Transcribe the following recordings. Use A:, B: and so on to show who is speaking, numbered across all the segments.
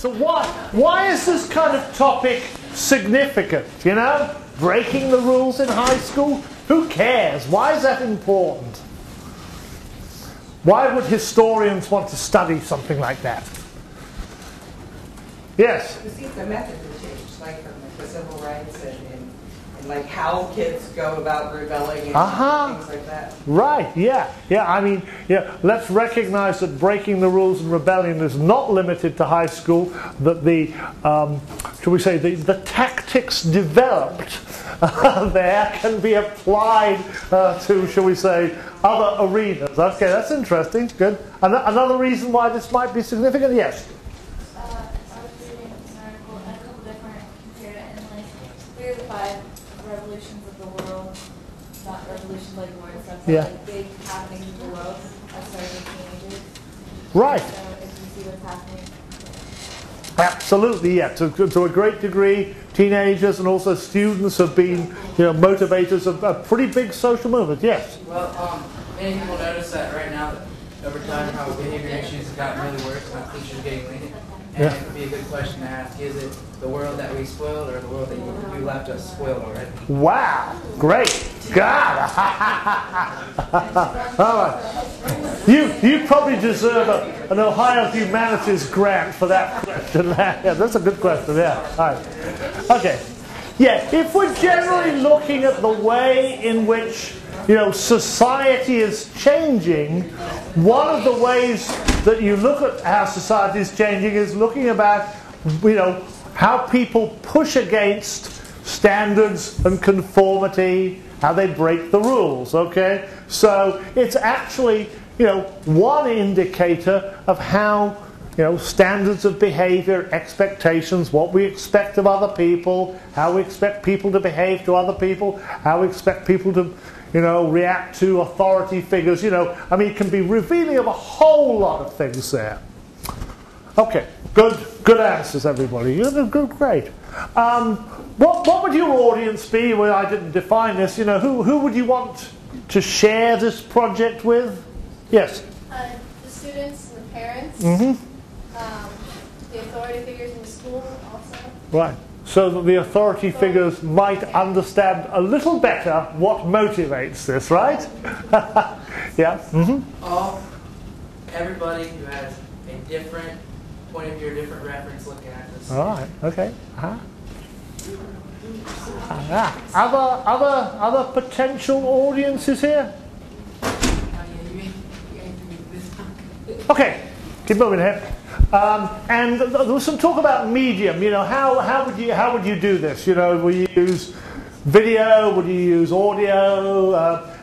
A: So why is this kind of topic significant, you know? Breaking the rules in high school? Who cares? Why is that important? Why would historians want to study something like that? Yes?
B: You see, the methods have changed, like from the civil rights and like how kids go about rebelling and things like that.
A: Right, yeah. Yeah, I mean, yeah, let's recognize that breaking the rules and rebellion is not limited to high school, that the, shall we say, the tactics developed there can be applied to, shall we say, other arenas. Okay, that's interesting, good. Another reason why this might be significant, yes?
C: I was reading an article, a couple different compared and like 3 of the 5 revolutions of the world, not revolutions like war and stuff, but like big happenings of the world are starting with teenagers.
A: Right.
C: So if you see what's happening.
A: Absolutely, yeah. To a great degree, teenagers and also students have been, you know, motivators of a pretty big social movement. Yes.
D: Well, many people notice that right now, that over time, how behavior issues have gotten really worse, and how teachers are getting lenient. And it would be a good question to ask: is it the world that we spoiled, or the world that you left us spoiled already?
A: Wow, great. God. All right. You probably deserve an Ohio Humanities grant for that question. Yeah, that's a good question, yeah. All right. Okay. Yeah, if we're generally looking at the way in which, you know, society is changing, one of the ways that you look at how society is changing is looking about, you know, how people push against standards and conformity, how they break the rules, okay? So it's actually, you know, one indicator of how, you know, standards of behavior, expectations, what we expect of other people, how we expect people to behave to other people, how we expect people to, you know, react to authority figures, you know. I mean, it can be revealing of a whole lot of things there. Okay, good answers, everybody. You did good, great. What would your audience be? Well, I didn't define this. You know, who would you want to share this project with? Yes?
C: The students and the parents.
A: Mm-hmm.
C: The authority figures in the school also.
A: Right. So that the authority figures might understand a little better what motivates this, right? Yeah? Mm-hmm.
D: Everybody who has a different point of view, a different reference looking at this.
A: All right, okay. Other potential audiences here? Okay, keep moving here. And there was some talk about medium. You know, how would you do this? You know, will you use video? Would you use audio?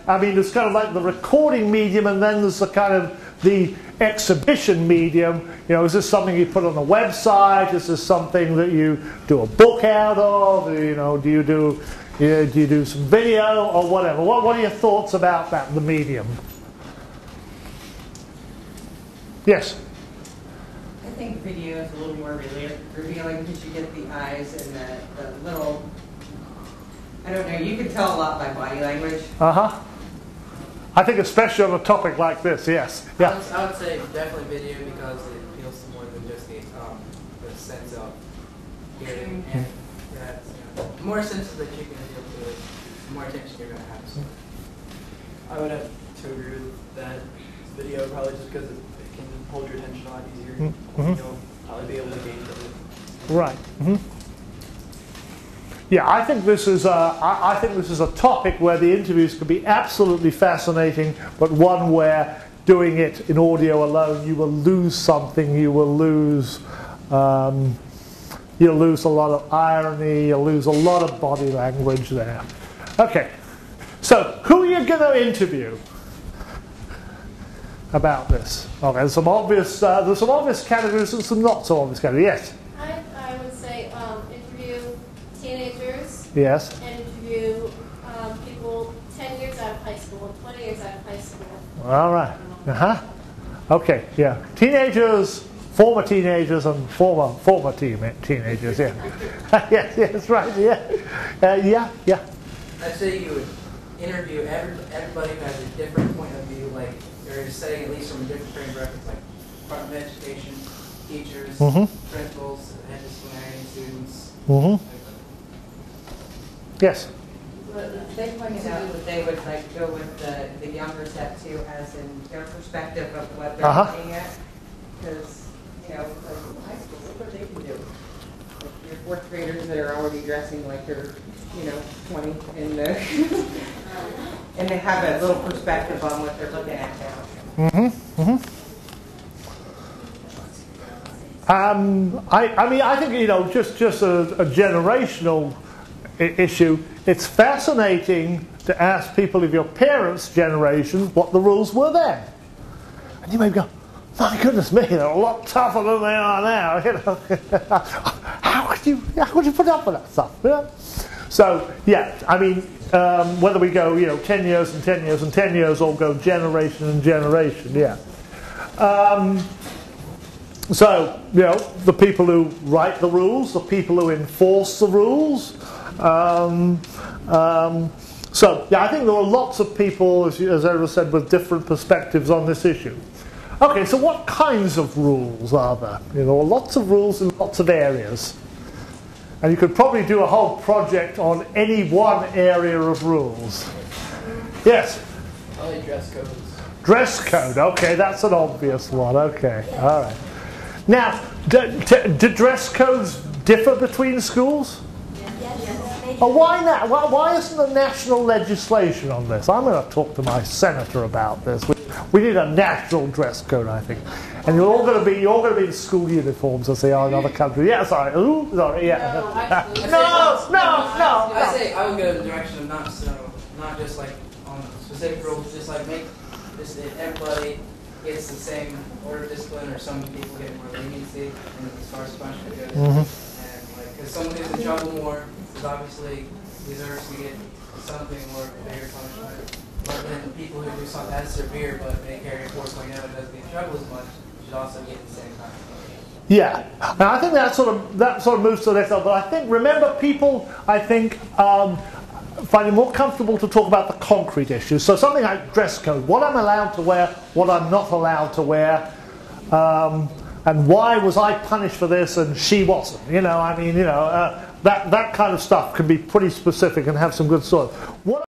A: I mean, there's kind of like the recording medium, and then there's the kind of the exhibition medium. You know, is this something you put on a website? Is this something that you do a book out of? You know, do you do some video or whatever? What are your thoughts about that, the medium? Yes.
B: I think video is a little more revealing because you get the eyes and the little, I don't know, you can tell a lot by body language.
A: I think especially on a topic like this, yes. Yeah.
D: I would say definitely video because it appeals to more than just the sense of hearing, and that's, you know, more senses that you can appeal to, the more attention you're going to have. So.
E: I would have to agree with that. Video probably just because it can hold your attention a lot easier. You'll probably be able to gauge it.
A: Right. Yeah, I think this is a topic where the interviews can be absolutely fascinating, but one where doing it in audio alone, you will lose something. You will lose, you'll lose a lot of irony. You'll lose a lot of body language there. Okay, so who are you going to interview about this? Okay, there's some obvious categories and some not so obvious categories. Yes.
C: I would say interview teenagers.
A: Yes.
C: And interview people 10 years out of high school, 20 years out of high school.
A: All right. Okay. Yeah. Teenagers, former teenagers, and former teenagers. Yeah. Yes. Right. Yeah. Yeah.
D: I'd say you would interview everybody who has a different point of view, like you're studying at least from a different frame of reference, like Department of Education, teachers, principals, and disciplinarian students.
A: Yes.
B: Well, they pointed out that they would like go with the younger set too, as in their perspective of what they're looking at. Because, you know, like high school, look what they can do. Like your fourth graders that are already dressing like they're, you know, 20, and and they have a little perspective on what they're looking at now.
A: I mean, I think, you know, just a generational issue. It's fascinating to ask people of your parents' generation what the rules were then. And you may go, my goodness me, they're a lot tougher than they are now. You know? How could you put up with that stuff? You know? So, yeah, I mean, whether we go, you know, 10 years and 10 years and 10 years, or go generation and generation, yeah. So, you know, the people who write the rules, the people who enforce the rules. So, yeah, I think there are lots of people, as Ezra said, with different perspectives on this issue. Okay, so what kinds of rules are there? You know, lots of rules in lots of areas. And you could probably do a whole project on any one area of rules. Yes?
E: Probably dress codes.
A: Dress code, okay, that's an obvious one. Okay, all right. Now, do dress codes differ between schools? Oh, why not? Why isn't there national legislation on this? I'm going to talk to my senator about this. We need a national dress code, I think. And you're all going to be in school uniforms as they are in other countries. Yeah, sorry. Ooh, sorry. Yeah. No.
D: I say I would go in the direction of not just like on specific rules, just like make just if everybody gets the same order of discipline, or some people get more leniency as far as punishment goes. And like, because someone who's in trouble more is obviously deserves to get something more bigger punishment. But then the people who do something as severe but may carry force like that doesn't get in trouble as much should also get the same kind of punishment.
A: Yeah, now I think that sort of moves to the next level. But I think, remember, people, I think, find it more comfortable to talk about the concrete issues. So something like dress code, what I'm allowed to wear, what I'm not allowed to wear, and why was I punished for this and she wasn't. You know, I mean, you know, that kind of stuff can be pretty specific and have some good stories.